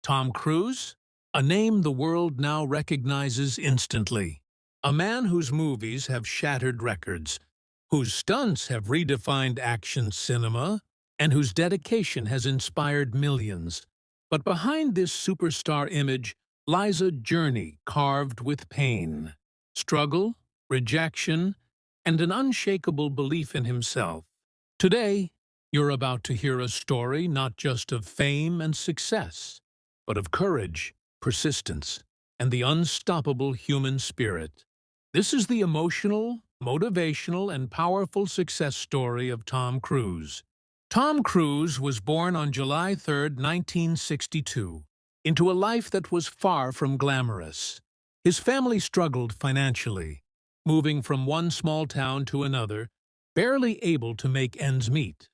Tom Cruise, a name the world now recognizes instantly. A man whose movies have shattered records, whose stunts have redefined action cinema, and whose dedication has inspired millions. But behind this superstar image lies a journey carved with pain, struggle, rejection, and an unshakable belief in himself. Today, you're about to hear a story not just of fame and success, but of courage, persistence, and the unstoppable human spirit. This is the emotional, motivational, and powerful success story of Tom Cruise. Tom Cruise was born on July 3, 1962, into a life that was far from glamorous. His family struggled financially, moving from one small town to another, barely able to make ends meet.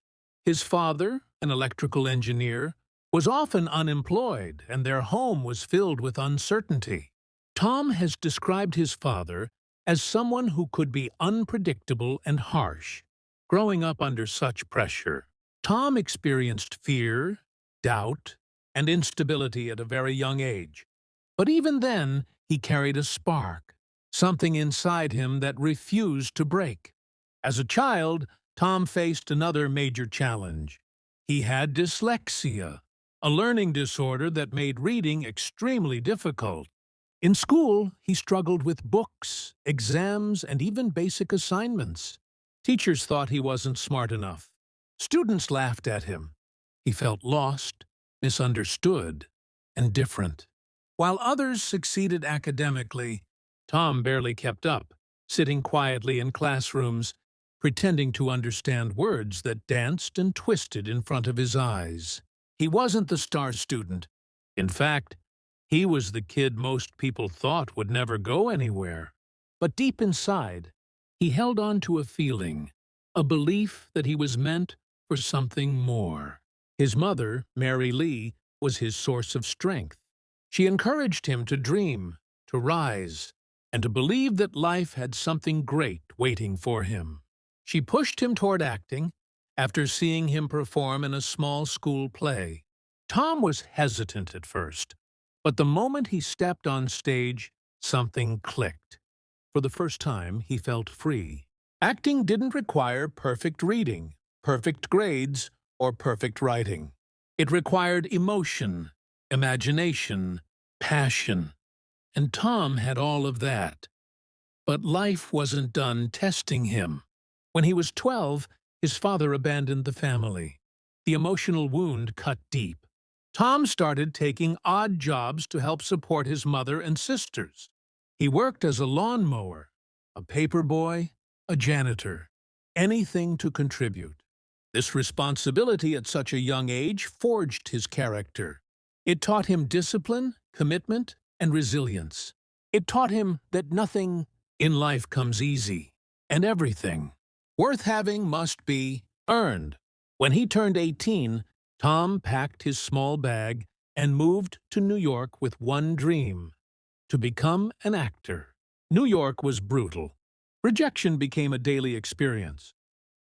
His father, an electrical engineer, was often unemployed, and their home was filled with uncertainty. Tom has described his father as someone who could be unpredictable and harsh. Growing up under such pressure, Tom experienced fear, doubt, and instability at a very young age. But even then, he carried a spark, something inside him that refused to break. As a child, Tom faced another major challenge. He had dyslexia, a learning disorder that made reading extremely difficult. In school, he struggled with books, exams, and even basic assignments. Teachers thought he wasn't smart enough. Students laughed at him. He felt lost, misunderstood, and different. While others succeeded academically, Tom barely kept up, sitting quietly in classrooms, pretending to understand words that danced and twisted in front of his eyes. He wasn't the star student. In fact, he was the kid most people thought would never go anywhere. But deep inside, he held on to a feeling, a belief that he was meant for something more. His mother, Mary Lee, was his source of strength. She encouraged him to dream, to rise, and to believe that life had something great waiting for him. She pushed him toward acting after seeing him perform in a small school play. Tom was hesitant at first, but the moment he stepped on stage, something clicked. For the first time, he felt free. Acting didn't require perfect reading, perfect grades, or perfect writing. It required emotion, imagination, passion. And Tom had all of that. But life wasn't done testing him. When he was 12, his father abandoned the family. The emotional wound cut deep. Tom started taking odd jobs to help support his mother and sisters. He worked as a lawn mower, a paper boy, a janitor, anything to contribute. This responsibility at such a young age forged his character. It taught him discipline, commitment, and resilience. It taught him that nothing in life comes easy, and everything worth having must be earned. When he turned 18, Tom packed his small bag and moved to New York with one dream: to become an actor. New York was brutal. Rejection became a daily experience.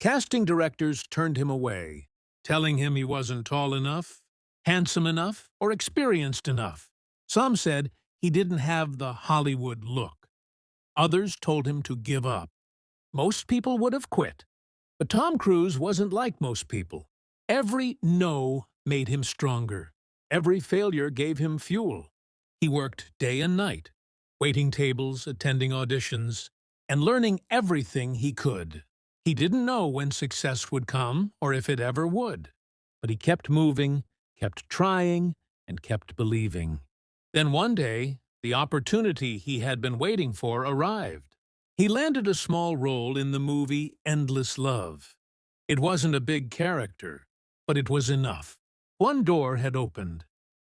Casting directors turned him away, telling him he wasn't tall enough, handsome enough, or experienced enough. Some said he didn't have the Hollywood look. Others told him to give up. Most people would have quit. But Tom Cruise wasn't like most people. Every no made him stronger. Every failure gave him fuel. He worked day and night, waiting tables, attending auditions, and learning everything he could. He didn't know when success would come or if it ever would. But he kept moving, kept trying, and kept believing. Then one day, the opportunity he had been waiting for arrived. He landed a small role in the movie Endless Love. It wasn't a big character, but it was enough. One door had opened.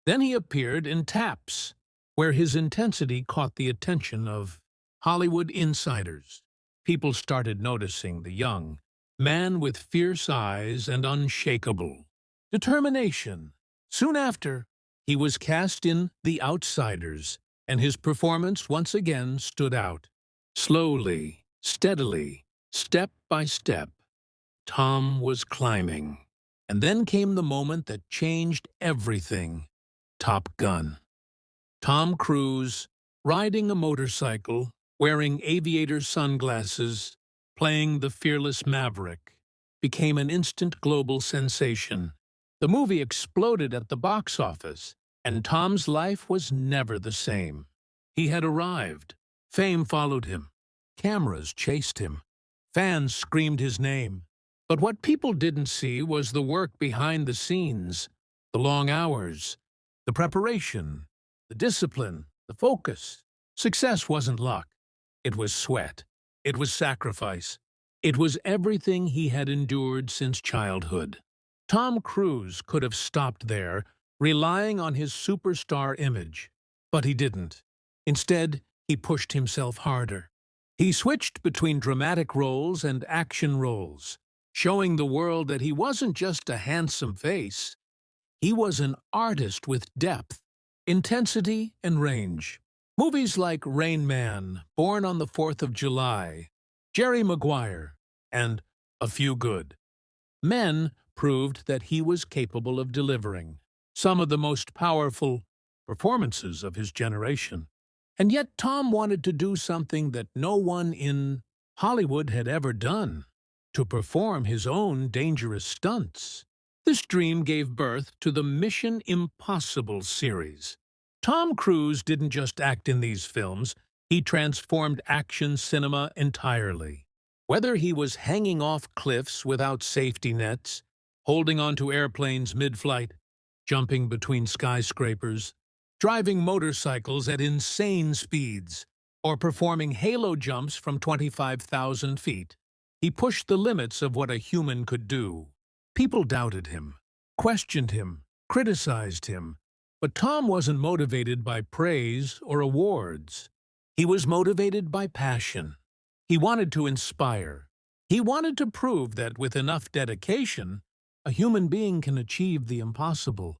Then he appeared in Taps, where his intensity caught the attention of Hollywood insiders. People started noticing the young man with fierce eyes and unshakable determination. Soon after, he was cast in The Outsiders, and his performance once again stood out. Slowly, steadily, step by step, Tom was climbing. And then came the moment that changed everything. Top Gun. Tom Cruise, riding a motorcycle, wearing aviator sunglasses, playing the fearless maverick, became an instant global sensation. The movie exploded at the box office, and Tom's life was never the same. He had arrived. Fame followed him. Cameras chased him. Fans screamed his name. But what people didn't see was the work behind the scenes, the long hours, the preparation, the discipline, the focus. Success wasn't luck. It was sweat. It was sacrifice. It was everything he had endured since childhood. Tom Cruise could have stopped there, relying on his superstar image. But he didn't. Instead, he pushed himself harder. He switched between dramatic roles and action roles, showing the world that he wasn't just a handsome face. He was an artist with depth, intensity, and range. Movies like Rain Man, Born on the 4th of July, Jerry Maguire, and A Few Good Men proved that he was capable of delivering some of the most powerful performances of his generation. And yet Tom wanted to do something that no one in Hollywood had ever done, to perform his own dangerous stunts. This dream gave birth to the Mission Impossible series. Tom Cruise didn't just act in these films, he transformed action cinema entirely. Whether he was hanging off cliffs without safety nets, holding onto airplanes mid-flight, jumping between skyscrapers, driving motorcycles at insane speeds, or performing halo jumps from 25,000 feet, he pushed the limits of what a human could do. People doubted him, questioned him, criticized him, but Tom wasn't motivated by praise or awards. He was motivated by passion. He wanted to inspire. He wanted to prove that with enough dedication, a human being can achieve the impossible.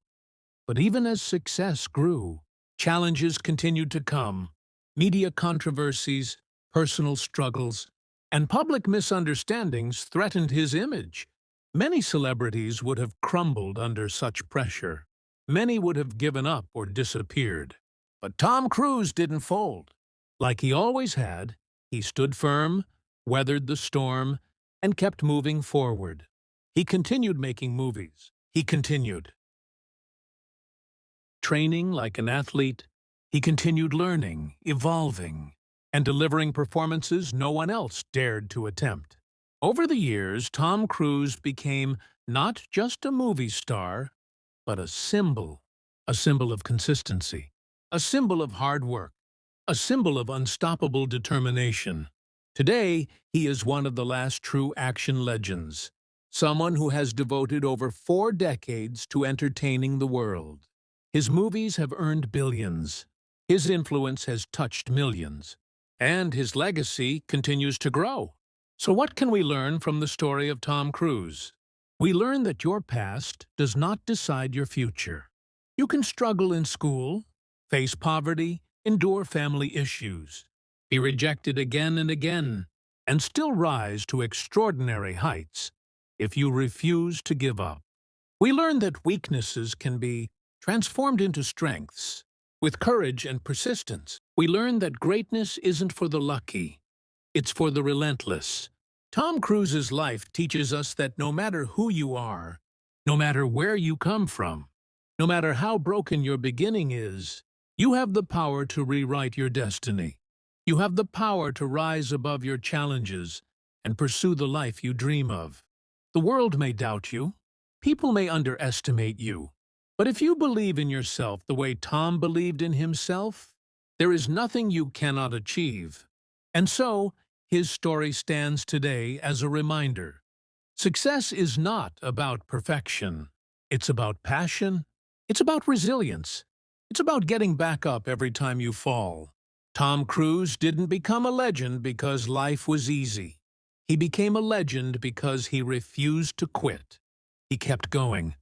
But even as success grew, challenges continued to come. Media controversies, personal struggles, and public misunderstandings threatened his image. Many celebrities would have crumbled under such pressure. Many would have given up or disappeared. But Tom Cruise didn't fold. Like he always had, he stood firm, weathered the storm, and kept moving forward. He continued making movies. He continued training like an athlete. He continued learning, evolving, and delivering performances no one else dared to attempt. Over the years, Tom Cruise became not just a movie star, but a symbol of consistency, a symbol of hard work, a symbol of unstoppable determination. Today, he is one of the last true action legends, someone who has devoted over 4 decades to entertaining the world. His movies have earned billions. His influence has touched millions. And his legacy continues to grow. So what can we learn from the story of Tom Cruise? We learn that your past does not decide your future. You can struggle in school, face poverty, endure family issues, be rejected again and again, and still rise to extraordinary heights if you refuse to give up. We learn that weaknesses can be transformed into strengths. With courage and persistence, we learn that greatness isn't for the lucky, it's for the relentless. Tom Cruise's life teaches us that no matter who you are, no matter where you come from, no matter how broken your beginning is, you have the power to rewrite your destiny. You have the power to rise above your challenges and pursue the life you dream of. The world may doubt you. People may underestimate you. But if you believe in yourself the way Tom believed in himself, there is nothing you cannot achieve. And so, his story stands today as a reminder. Success is not about perfection. It's about passion. It's about resilience. It's about getting back up every time you fall. Tom Cruise didn't become a legend because life was easy. He became a legend because he refused to quit. He kept going.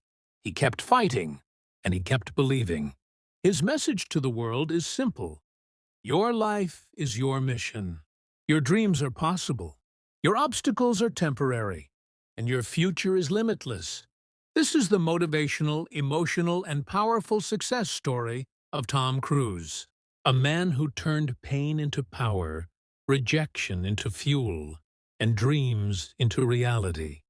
He kept fighting. And he kept believing. His message to the world is simple. Your life is your mission. Your dreams are possible. Your obstacles are temporary. And your future is limitless. This is the motivational, emotional, and powerful success story of Tom Cruise, a man who turned pain into power, rejection into fuel, and dreams into reality.